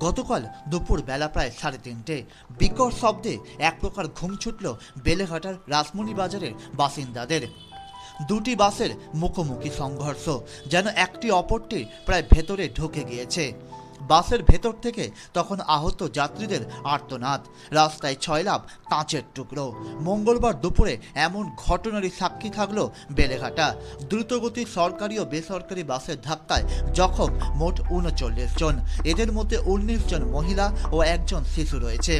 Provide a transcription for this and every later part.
গতকাল দুপুর বেলা প্রায় 3:30 বিকট শব্দে এক প্রকার ঘুম ছুটল বেলেঘাটার রাসমণি বাজারের বাসিন্দাদের। দুটি বাসের মুখোমুখি সংঘর্ষ, যেন একটি অপরটির প্রায় ভেতরে ঢুকে গিয়েছে। বাসের ভেতর থেকে তখন আহত যাত্রীদের আর্তনাদ, রাস্তায় ছয়লাভ কাঁচের টুকরো। মঙ্গলবার দুপুরে এমন ঘটনারই সাক্ষী থাকলো বেলেঘাটা। দ্রুতগতির সরকারি ও বেসরকারি বাসের ধাক্কায় জখম মোট 39 জন। এদের মধ্যে 19 জন মহিলা ও একজন শিশু রয়েছে।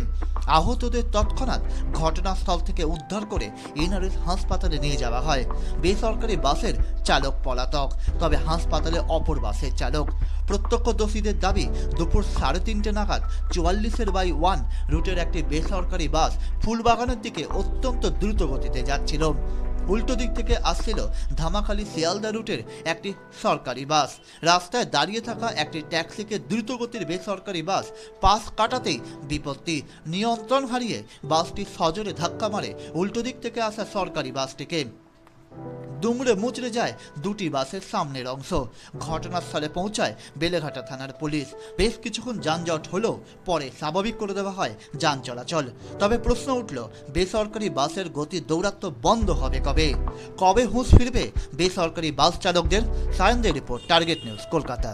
আহতদের তৎক্ষণাৎ ঘটনাস্থল থেকে উদ্ধার করে এনআরএস হাসপাতালে নিয়ে যাওয়া হয়। বেসরকারি বাসের চালক পলাতক, তবে হাসপাতালে অপর বাসের চালক। প্রত্যক্ষদর্শীদের দাবি, দুপুর 3:30 নাগাদ 44/1 রুটের একটি বেসরকারি বাস ফুলবাগানের দিকে অত্যন্ত দ্রুত গতিতে যাচ্ছিল। উল্টো দিক থেকে আসছিল ধামাখালী শিয়ালদা রুটের একটি সরকারি বাস। রাস্তায় দাঁড়িয়ে থাকা একটি ট্যাক্সিকে দ্রুতগতির বেসরকারি বাস পাশ কাটাতেই বিপত্তি। নিয়ন্ত্রণ হারিয়ে বাসটি সজোরে ধাক্কা মারে উল্টো দিক থেকে আসা সরকারি বাসটিকে। দুমড়ে মুচড়ে যায় দুটি বাসের সামনের অংশ। ঘটনাস্থলে পৌঁছায় বেলেঘাটা থানার পুলিশ। বেশ কিছুক্ষণ যানজট হলেও পরে স্বাভাবিক করে দেওয়া হয় যান চলাচল। তবে প্রশ্ন উঠল, বেসরকারি বাসের গতি দৌরাত্ম্য বন্ধ হবে কবে? কবে হুঁশ ফিরবে বেসরকারি বাস চালকদের? সায়নদের রিপোর্ট, টার্গেট নিউজ, কলকাতা।